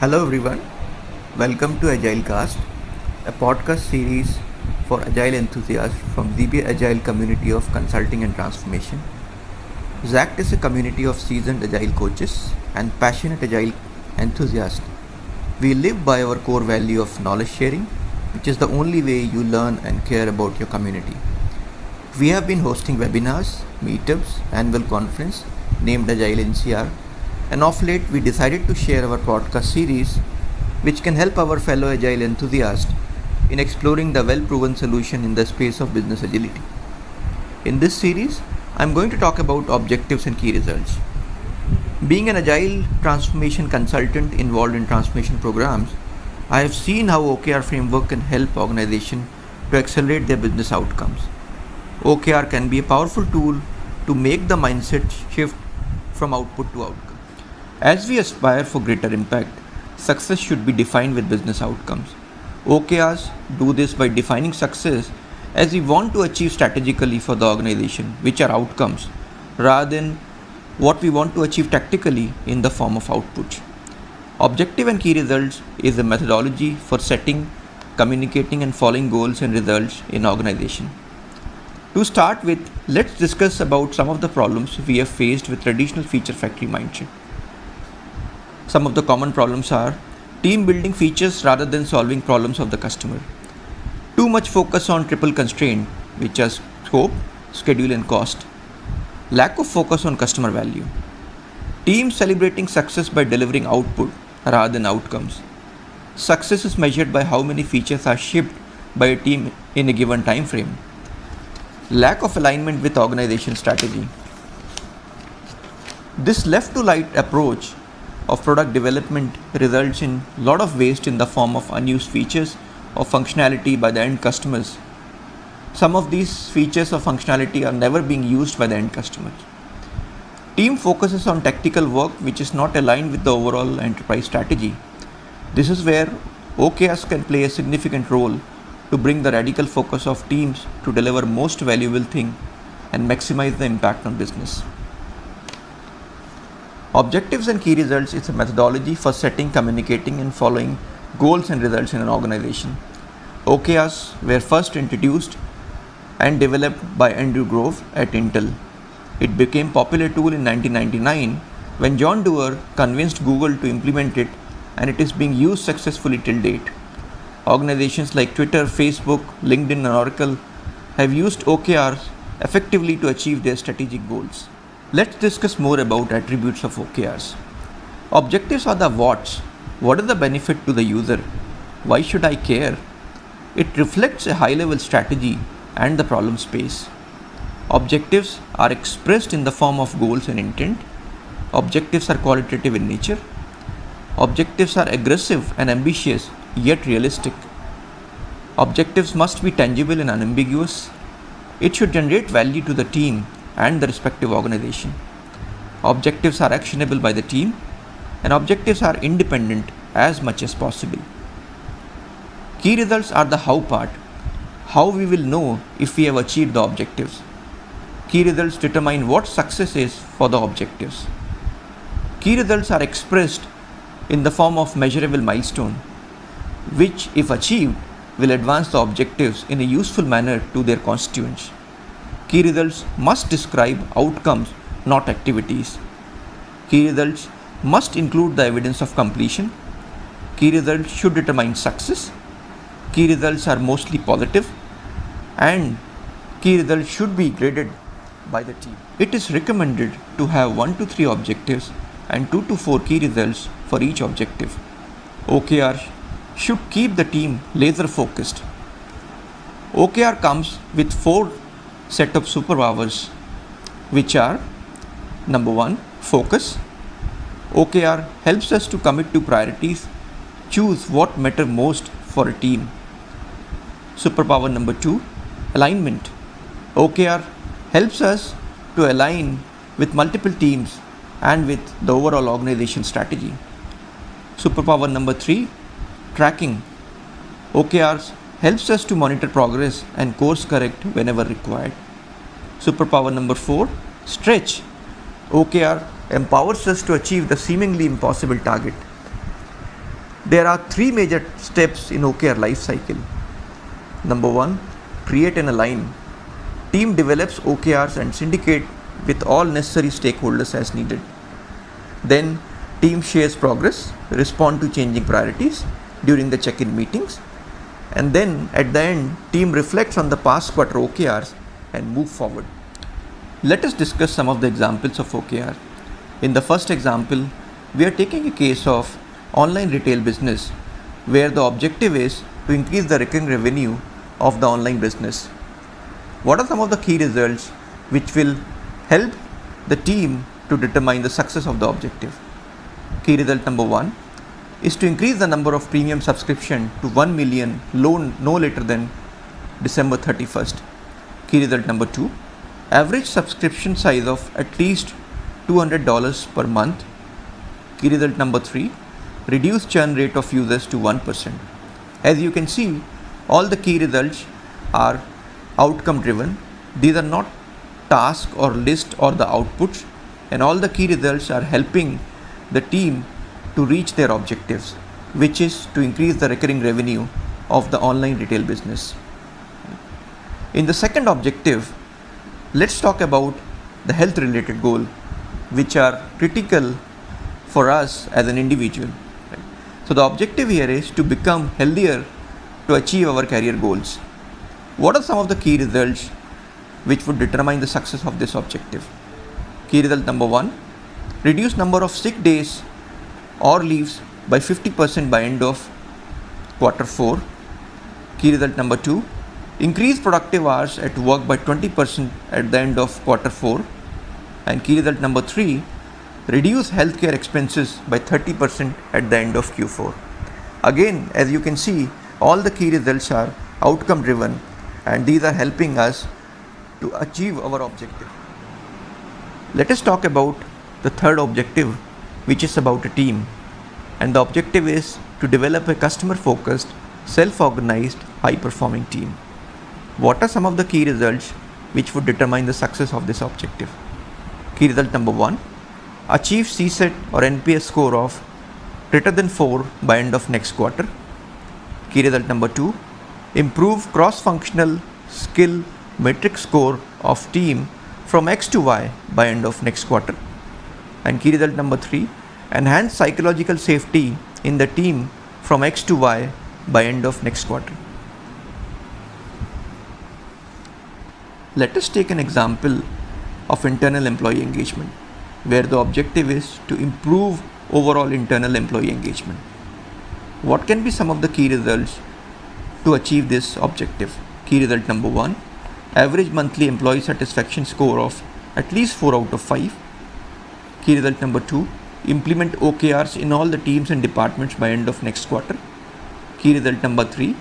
Hello everyone, welcome to Agilecast, a podcast series for Agile enthusiasts from the Agile community of consulting and transformation. XACT is a community of seasoned Agile coaches and passionate Agile enthusiasts. We live by our core value of knowledge sharing, which is the only way you learn and care about your community. We have been hosting webinars, meetups, annual conference named Agile NCR, and of late we decided to share our podcast series which can help our fellow Agile enthusiasts in exploring the well-proven solution in the space of business agility. In this series, I am going to talk about objectives and key results. Being an Agile transformation consultant involved in transformation programs, I have seen how OKR framework can help organizations to accelerate their business outcomes. OKR can be a powerful tool to make the mindset shift from output to outcome. As we aspire for greater impact, success should be defined with business outcomes. OKRs do this by defining success as we want to achieve strategically for the organization, which are outcomes, rather than what we want to achieve tactically in the form of output. Objective and key results is a methodology for setting, communicating and following goals and results in organization. To start with, let's discuss about some of the problems we have faced with traditional feature factory mindset. Some of the common problems are team building features rather than solving problems of the customer. Too much focus on triple constraint, which are scope, schedule and cost. Lack of focus on customer value. Teams celebrating success by delivering output rather than outcomes. Success is measured by how many features are shipped by a team in a given time frame. Lack of alignment with organization strategy. This left to right approach of product development results in a lot of waste in the form of unused features or functionality by the end customers. Some of these features or functionality are never being used by the end customers. Team focuses on tactical work which is not aligned with the overall enterprise strategy. This is where OKRs can play a significant role to bring the radical focus of teams to deliver most valuable thing and maximize the impact on business. Objectives and key results is a methodology for setting, communicating and following goals and results in an organization. OKRs were first introduced and developed by Andrew Grove at Intel. It became a popular tool in 1999 when John Doerr convinced Google to implement it, and it is being used successfully till date. Organizations like Twitter, Facebook, LinkedIn and Oracle have used OKRs effectively to achieve their strategic goals. Let's discuss more about attributes of OKRs. Objectives are the what's. What is the benefit to the user? Why should I care? It reflects a high-level strategy and the problem space. Objectives are expressed in the form of goals and intent. Objectives are qualitative in nature. Objectives are aggressive and ambitious, yet realistic. Objectives must be tangible and unambiguous. It should generate value to the team and the respective organization. Objectives are actionable by the team, and objectives are independent as much as possible. Key results are the how part. How we will know if we have achieved the objectives. Key results determine what success is for the objectives. Key results are expressed in the form of measurable milestone, which if achieved will advance the objectives in a useful manner to their constituents. Key results must describe outcomes, not activities. Key results must include the evidence of completion. Key results should determine success. Key results are mostly positive, and key results should be graded by the team. It is recommended to have 1 to 3 objectives and 2 to 4 key results for each objective. OKR should keep the team laser focused. OKR comes with 4 set of superpowers, which are: number 1, focus. OKR helps us to commit to priorities, choose what matter most for a team. Superpower number 2, alignment. OKR helps us to align with multiple teams and with the overall organization strategy. Superpower number 3, tracking. OKRs helps us to monitor progress and course correct whenever required. Superpower number 4, stretch. OKR empowers us to achieve the seemingly impossible target. There are three major steps in OKR life cycle. Number one, create and align. Team develops OKRs and syndicate with all necessary stakeholders as needed. Then team shares progress, respond to changing priorities during the check-in meetings, and then at the end, team reflects on the past quarter OKRs and move forward. Let us discuss some of the examples of OKR. In the first example, we are taking a case of online retail business where the objective is to increase the recurring revenue of the online business. What are some of the key results which will help the team to determine the success of the objective? Key result number one is to increase the number of premium subscription to 1 million no later than December 31st. Key result number two, average subscription size of at least $200 per month. Key result number three, reduce churn rate of users to 1%. As you can see, all the key results are outcome driven. These are not task or list or the outputs, and all the key results are helping the team to reach their objectives, which is to increase the recurring revenue of the online retail business. In the second objective, let's talk about the health related goal, which are critical for us as an individual. So the objective here is to become healthier to achieve our career goals. What are some of the key results which would determine the success of this objective? Key result number one, reduce number of sick days or leaves by 50% by end of quarter 4. Key result number 2, increase productive hours at work by 20% at the end of quarter 4. And key result number 3, reduce healthcare expenses by 30% at the end of Q4. Again, as you can see, all the key results are outcome driven, and these are helping us to achieve our objective. Let us talk about the third objective, which is about a team. And the objective is to develop a customer focused, self-organized, high performing team. What are some of the key results which would determine the success of this objective? Key result number 1, achieve CSAT or NPS score of greater than 4 by end of next quarter. Key result number 2, improve cross-functional skill metric score of team from X to Y by end of next quarter. And key result number 3, enhance psychological safety in the team from X to Y by end of next quarter. Let us take an example of internal employee engagement, where the objective is to improve overall internal employee engagement. What can be some of the key results to achieve this objective? Key result number 1, average monthly employee satisfaction score of at least 4 out of 5. Key result number 2, implement OKRs in all the teams and departments by end of next quarter. Key result number 3,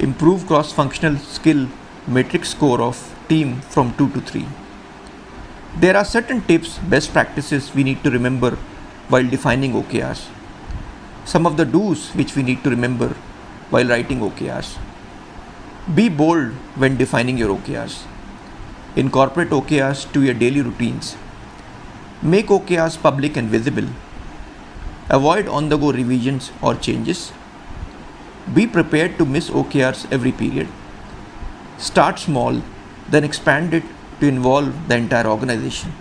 improve cross-functional skill matrix score of team from 2 to 3. There are certain tips, best practices we need to remember while defining OKRs. Some of the do's which we need to remember while writing OKRs. Be bold when defining your OKRs. Incorporate OKRs to your daily routines. Make OKRs public and visible. Avoid on-the-go revisions or changes. Be prepared to miss OKRs every period. Start small, then expand it to involve the entire organization,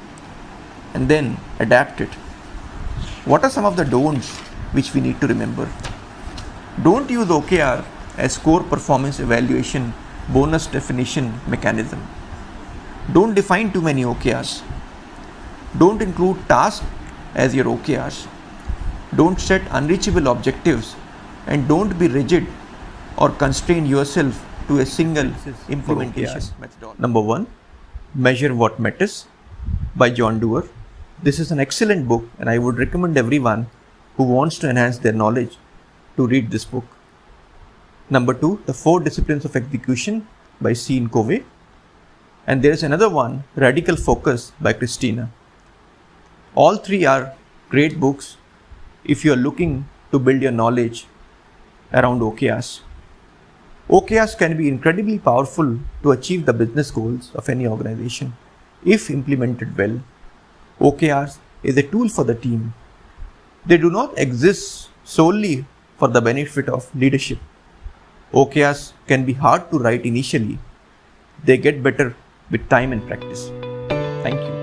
and then adapt it. What are some of the don'ts which we need to remember? Don't use OKR as core performance evaluation bonus definition mechanism. Don't define too many OKRs. Don't include tasks as your OKRs. Don't set unreachable objectives, and don't be rigid or constrain yourself to a single implementation methodology. Number 1, Measure What Matters by John Doerr. This is an excellent book, and I would recommend everyone who wants to enhance their knowledge to read this book. Number 2, The 4 Disciplines of Execution by Sean Covey. And there is another one, Radical Focus by Christina. All three are great books if you are looking to build your knowledge around OKRs. OKRs can be incredibly powerful to achieve the business goals of any organization if implemented well. OKRs is a tool for the team. They do not exist solely for the benefit of leadership. OKRs can be hard to write initially. They get better with time and practice. Thank you.